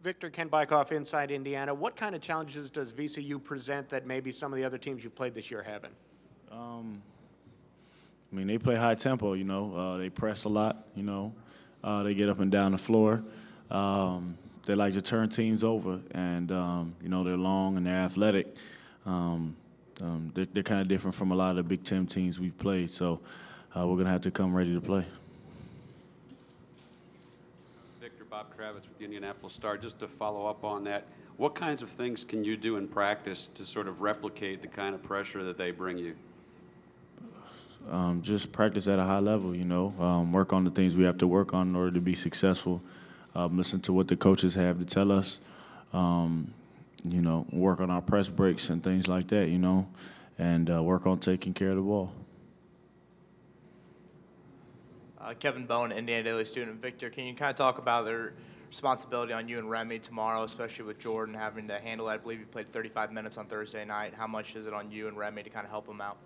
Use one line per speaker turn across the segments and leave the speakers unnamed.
Victor Ken Bykoff, Inside Indiana. What kind of challenges does VCU present that maybe some of the other teams you've played this year haven't?
I mean, they play high tempo, you know. They press a lot, you know. They get up and down the floor. They like to turn teams over, and, you know, they're long and they're athletic. They're kind of different from a lot of the Big Ten teams we've played, so we're going to have to come ready to play.
Victor, Bob Kravitz with the Indianapolis Star. Just to follow up on that, what kinds of things can you do in practice to sort of replicate the kind of pressure that they bring you?
Just practice at a high level, you know, work on the things we have to work on in order to be successful. Listen to what the coaches have to tell us, you know, work on our press breaks and things like that, you know, and work on taking care of the ball.
Kevin Bowen, Indiana Daily student. Victor, can you kind of talk about their responsibility on you and Remy tomorrow, especially with Jordan having to handle that? I believe you played 35 minutes on Thursday night. How much is it on you and Remy to kind of help them out?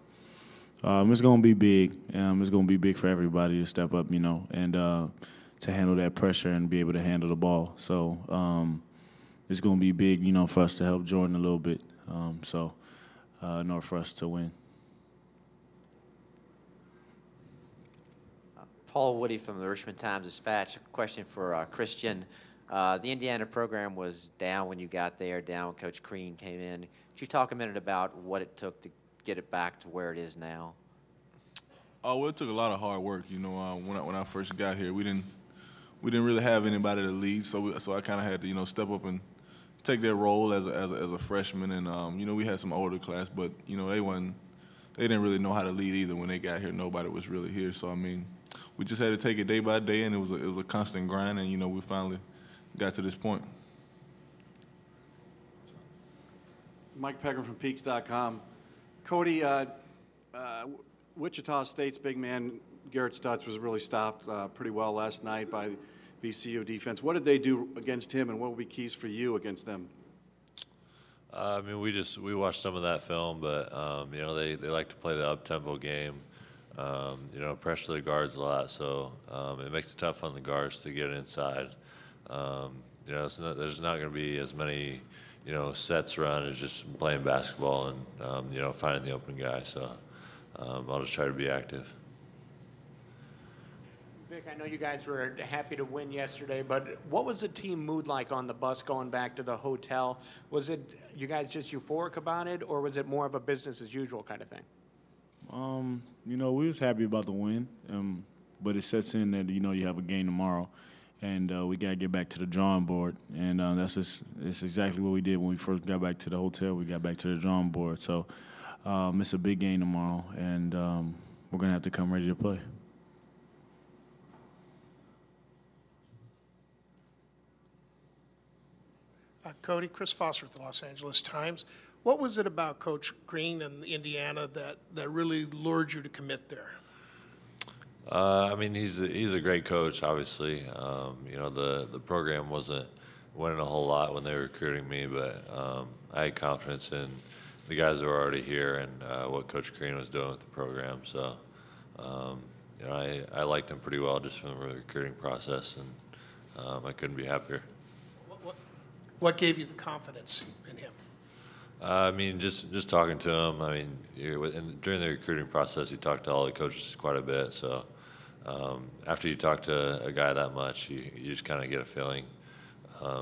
It's going to be big. It's going to be big for everybody to step up, you know, and to handle that pressure and be able to handle the ball. So it's going to be big, you know, for us to help Jordan a little bit, in order for us to win.
Paul Woody from the Richmond Times-Dispatch. A question for Christian. The Indiana program was down when you got there, down when Coach Crean came in. Could you talk a minute about what it took to get it back to where it is now?
Well, it took a lot of hard work. You know, when I first got here, we didn't really have anybody to lead, so I kind of had to, you know, step up and take that role as a freshman. And you know, we had some older class, but you know, they didn't really know how to lead either. When they got here, nobody was really here. So I mean, we just had to take it day by day, and it was a constant grind. And you know, we finally got to this point.
Mike Pegram from Peaks.com. Cody, Wichita State's big man, Garrett Stutz, was really stopped pretty well last night by VCU defense. What did they do against him, and what will be keys for you against them?
I mean, we watched some of that film, but you know, they like to play the up-tempo game. You know, pressure the guards a lot, so it makes it tough on the guards to get inside. You know, there's not going to be as many, you know, sets around as just playing basketball and, you know, finding the open guy. So I'll just try to be active.
Vic, I know you guys were happy to win yesterday, but what was the team mood like on the bus going back to the hotel? Was it you guys just euphoric about it, or was it more of a business as usual kind of thing?
You know, we was happy about the win, but it sets in that, you know, you have a game tomorrow. And we got to get back to the drawing board. And that's exactly what we did when we first got back to the hotel. We got back to the drawing board. So it's a big game tomorrow, and we're going to have to come ready to play.
Cody, Chris Foster at the Los Angeles Times. What was it about Coach Green and Indiana that really lured you to commit there?
I mean, he's a great coach, obviously. You know, the program wasn't winning a whole lot when they were recruiting me, but I had confidence in the guys that were already here and what Coach Crean was doing with the program. So, you know, I liked him pretty well just from the recruiting process, and I couldn't be happier.
What gave you the confidence in him?
I mean, just talking to him. I mean, during the recruiting process, you talk to all the coaches quite a bit. So after you talk to a guy that much, you just kind of get a feeling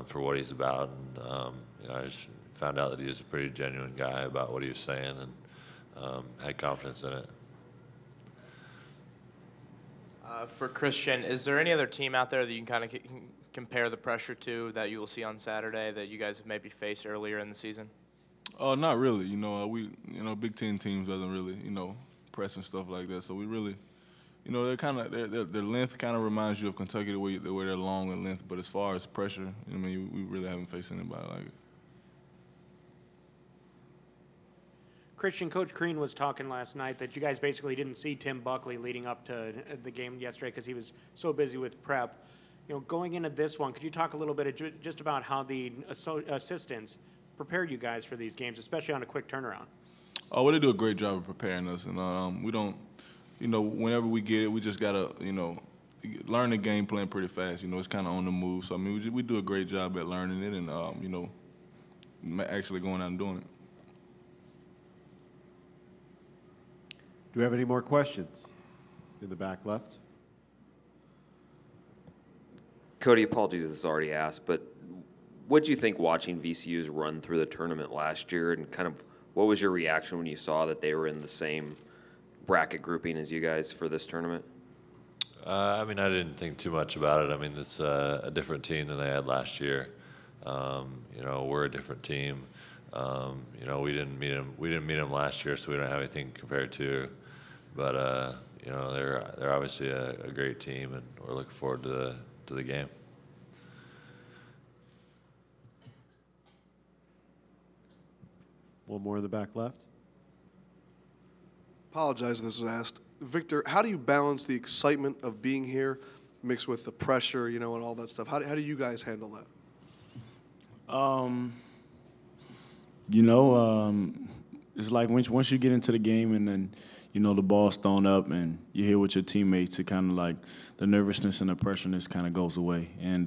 for what he's about. And you know, I just found out that he was a pretty genuine guy about what he was saying, and had confidence in it.
For Christian, is there any other team out there that you can kind of compare the pressure to that you will see on Saturday that you guys have maybe faced earlier in the season?
Not really. You know, Big Ten teams doesn't really, you know, press and stuff like that. So we really, you know, they're kind of their length kind of reminds you of Kentucky the way they're long in length. But as far as pressure, I mean, we really haven't faced anybody like it.
Christian, Coach Crean was talking last night that you guys basically didn't see Tim Buckley leading up to the game yesterday because he was so busy with prep. You know, going into this one, could you talk a little bit just about how the assistants prepared you guys for these games, especially on a quick turnaround?
Oh, well, they do a great job of preparing us, and we don't, you know, whenever we get it, we just gotta, you know, learn the game plan pretty fast. You know, it's kind of on the move. So I mean, we do a great job at learning it and you know, actually going out and doing it.
Do we have any more questions in the back left?
Cody, apologies if this is already asked, but what did you think watching VCU's run through the tournament last year, and kind of what was your reaction when you saw that they were in the same bracket grouping as you guys for this tournament?
I mean, I didn't think too much about it. I mean, it's a different team than they had last year. You know, we're a different team. You know, we didn't meet them last year, so we don't have anything compared to. But you know, they're obviously a great team, and we're looking forward to the game.
One more in the back left.
Apologize if this was asked. Victor, how do you balance the excitement of being here mixed with the pressure, you know, and all that stuff? How do you guys handle that?
You know, it's like once you get into the game and then, you know, the ball's thrown up and you're here with your teammates, it kind of like the nervousness and the pressureness kind of goes away. And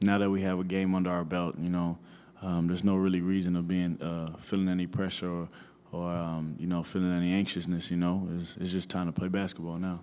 now that we have a game under our belt, you know, there's no really reason of being feeling any pressure or you know, feeling any anxiousness. You know, it's just time to play basketball now.